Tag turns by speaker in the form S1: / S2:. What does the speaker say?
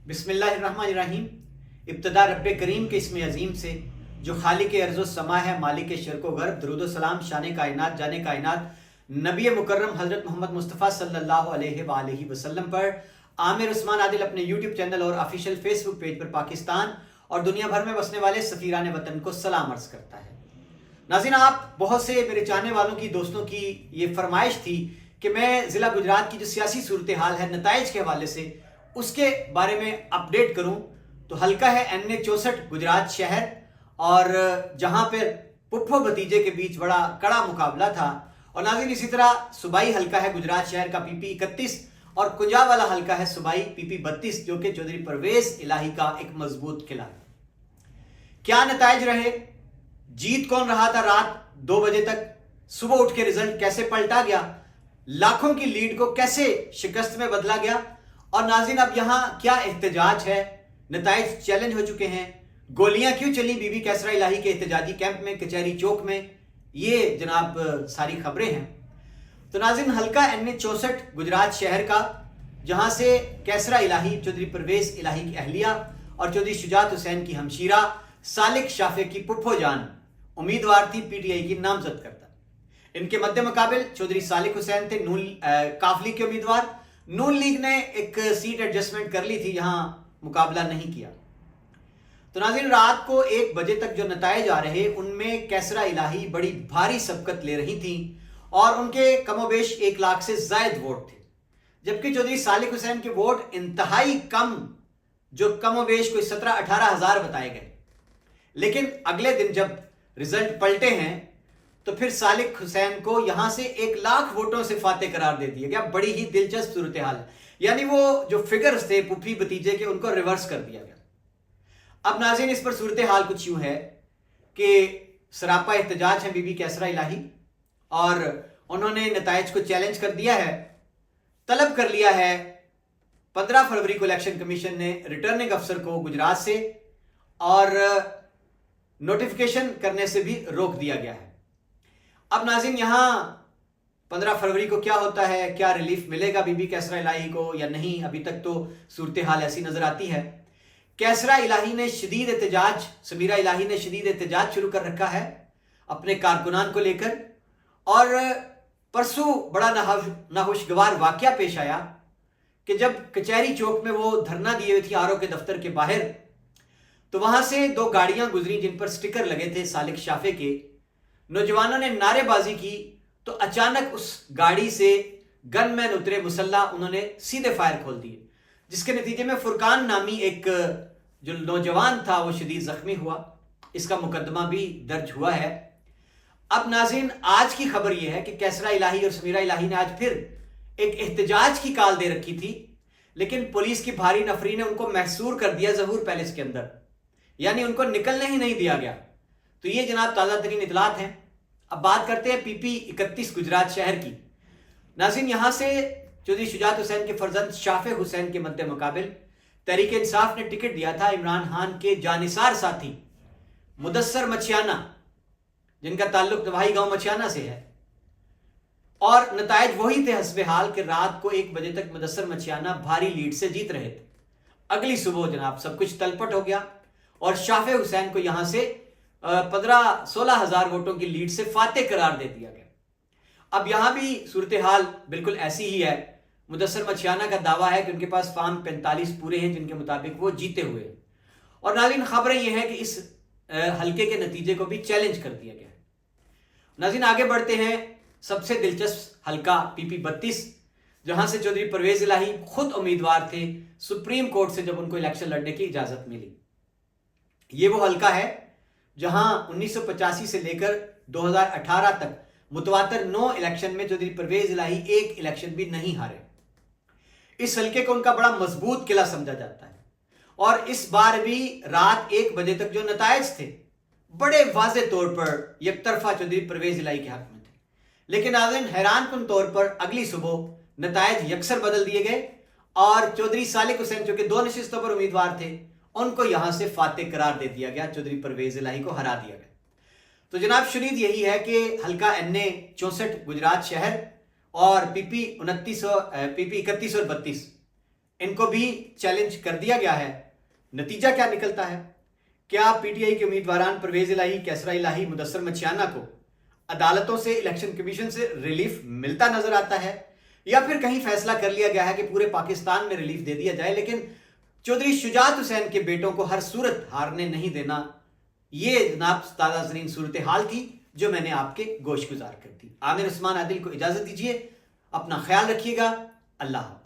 S1: बिस्मिल्लाहिर्रहमानिर्रहीम। इब्तदा रब्बे करीम के इसमें अजीम से जो खालिक अर्ज़ समा है, मालिक शर्क व गर्ब, दरूद व सलाम शान कायनात जाने कायनात नबी मुकर्रम हज़रत मोहम्मद मुस्तफ़ा सल्लल्लाहु अलैहि वसल्लम पर आमिर उस्मान आदिल अपने यूट्यूब चैनल और ऑफिशियल फेसबुक पेज पर पाकिस्तान और दुनिया भर में बसने वाले सफ़ीरान वतन को सलाम अर्ज़ करता है। नाज़रीन, आप बहुत से मेरे चाहने वालों की, दोस्तों की ये फरमाइश थी कि मैं ज़िला गुजरात की जो सियासी सूरत हाल है नताइज के हवाले से उसके बारे में अपडेट करूं। तो हल्का है NA 64 गुजरात शहर, और जहां पर पुप्पो भतीजे के बीच बड़ा कड़ा मुकाबला था। और नाज़रीन, इसी तरह सूबाई हल्का है गुजरात शहर का PP 31 और कुंजाब वाला हल्का है सूबाई PP 32, जो कि चौधरी परवेज इलाही का एक मजबूत किला है। क्या नताइज रहे, जीत कौन रहा था रात 2 बजे तक, सुबह उठ के रिजल्ट कैसे पलटा गया, लाखों की लीड को कैसे शिकस्त में बदला गया, और नाज़रीन अब यहां क्या एहतजाज है, नताइज चैलेंज हो चुके हैं, गोलियां क्यों चली बीबी कैसरा इलाही के एहतजाजी कैंप में, कचहरी चौक में, ये जनाब सारी खबरें हैं। तो नाज़रीन, हल्का NA 64 गुजरात शहर का, जहां से कैसरा इलाही चौधरी परवेज इलाही की अहलिया और चौधरी शुजात हुसैन की हमशीरा सालिक शाफे की पुप्पो जान उम्मीदवार थी PTI की नामजद करता। इनके मद्दे मुकाबिल चौधरी सालिक हुसैन थे काफली के उम्मीदवार। नून लीग ने एक सीट एडजस्टमेंट कर ली थी, जहां मुकाबला नहीं किया। तो नाज़रीन, रात को 1 बजे तक जो नताइज आ रहे उनमें कैसरा इलाही बड़ी भारी सबकत ले रही थी और उनके कमोबेश 1 लाख से जायद वोट थे, जबकि चौधरी सालिक हुसैन के वोट इंतहाई कम, जो कमोबेश कोई 17-18 हजार बताए गए। लेकिन अगले दिन जब रिजल्ट पलटे हैं तो फिर सालिक हुसैन को यहां से 1 लाख वोटों से फाते करार दे दिया गया। बड़ी ही दिलचस्प सूरत हाल, यानी वो जो फिगर्स थे पुप्पी भतीजे के, उनको रिवर्स कर दिया गया। अब नाज़रीन, इस पर सूरत हाल कुछ यूं है कि सरापा एहतजाज है बीबी कैसरा इलाही, और उन्होंने नताइज को चैलेंज कर दिया है, तलब कर लिया है। 15 फरवरी को इलेक्शन कमीशन ने रिटर्निंग अफसर को गुजरात से और नोटिफिकेशन करने से भी रोक दिया गया है। अब नाज़रीन, यहां 15 फरवरी को क्या होता है, क्या रिलीफ मिलेगा बीबी कैसरा इलाही को या नहीं, अभी तक तो सूरत हाल ऐसी नजर आती है। कैसरा इलाही ने शदीद एहतजाज, समीरा इलाही ने शदीद एहतजाज शुरू कर रखा है अपने कारकुनान को लेकर, और परसों बड़ा नाखुशगवार वाकया पेश आया कि जब कचहरी चौक में वो धरना दिए हुए थी RO के दफ्तर के बाहर, तो वहां से 2 गाड़ियां गुजरी जिन पर स्टिकर लगे थे सालिक शाफे के। नौजवानों ने नारेबाजी की तो अचानक उस गाड़ी से गनमैन उतरे मुसल्ला, उन्होंने सीधे फायर खोल दिए, जिसके नतीजे में फुरकान नामी एक जो नौजवान था वो शदीद जख्मी हुआ। इसका मुकदमा भी दर्ज हुआ है। अब नाज़रीन, आज की खबर यह है कि कैसरा इलाही और समीरा इलाही ने आज फिर एक एहतजाज की काल दे रखी थी, लेकिन पुलिस की भारी नफरी ने उनको महसूर कर दिया ज़हूर पैलेस के अंदर, यानी उनको निकलने ही नहीं दिया गया। तो ये जनाब ताज़ा तरीन इतलात हैं। अब बात करते हैं PP 31 गुजरात शहर की। नाज़रीन, यहां से चौधरी शुजात हुसैन के फर्जंद शाफे हुसैन के मद्दे मुकाबिल तहरीक इंसाफ ने टिकट दिया था इमरान खान के जानिसार साथी मुदस्सर मछियाना, जिनका ताल्लुक नवाही गांव मछियाना से है, और नताइज वही थे हस्बे हाल कि रात को 1 बजे तक मुदस्सर मछियाना भारी लीड से जीत रहे थे। अगली सुबह जनाब सब कुछ तलपट हो गया और शाफे हुसैन को यहां से 15-16 हजार वोटों की लीड से फाते करार दे दिया गया। अब यहां भी सूरत हाल बिल्कुल ऐसी ही है। मुदस्सर मछियाना का दावा है कि उनके पास फार्म 45 पूरे हैं, जिनके मुताबिक वो जीते हुए हैं। और नाज़रीन, खबरें ये हैं कि इस हल्के के नतीजे को भी चैलेंज कर दिया गया है। नाज़रीन, आगे बढ़ते हैं। सबसे दिलचस्प हल्का PP 32, जहां से चौधरी परवेज इलाही खुद उम्मीदवार थे सुप्रीम कोर्ट से जब उनको इलेक्शन लड़ने की इजाजत मिली। ये वो हल्का है जहां 1985 से लेकर 2018 तक मुतवातर 9 इलेक्शन में चौधरी परवेज इलाही एक इलेक्शन भी नहीं हारे। इस हल्के को उनका बड़ा मजबूत किला समझा जाता है, और इस बार भी रात 1 बजे तक जो नताइज थे बड़े वाज़े तौर पर यकतरफा चौधरी परवेज इलाही के हक में थे। लेकिन नाज़रीन, हैरानकुन तौर पर अगली सुबह नताइज यकसर बदल दिए गए और चौधरी सालिक हुसैन, जो कि 2 नशिस्तों पर उम्मीदवार थे, उनको यहां से फाते करार दे दिया गया, चौधरी परवेज इलाही को हरा दिया गया। तो जनाब, शुरीद यही है कि हल्का NA 64 गुजरात शहर और PP 31 और 32 ان کو بھی چیلنج کر دیا گیا ہے. نتیجہ کیا نکلتا ہے؟ کیا پی ٹی آئی کے امیدواران پرویز الہی، کیسرا الہی، مدثر مچھیانہ کو عدالتوں سے، الیکشن کمیشن سے ریلیف ملتا نظر آتا ہے، یا پھر کہیں فیصلہ کر لیا گیا ہے کہ پورے پاکستان میں ریلیف دے دیا جائے لیکن چودھری شجاعت حسین کے بیٹوں کو ہر صورت ہارنے نہیں دینا؟ یہ جناب سادہ ناظرین صورتحال تھی جو میں نے آپ کے گوش گزار کر دی. عامر عثمان عادل کو اجازت دیجیے، اپنا خیال رکھیے گا. اللہ حافظ.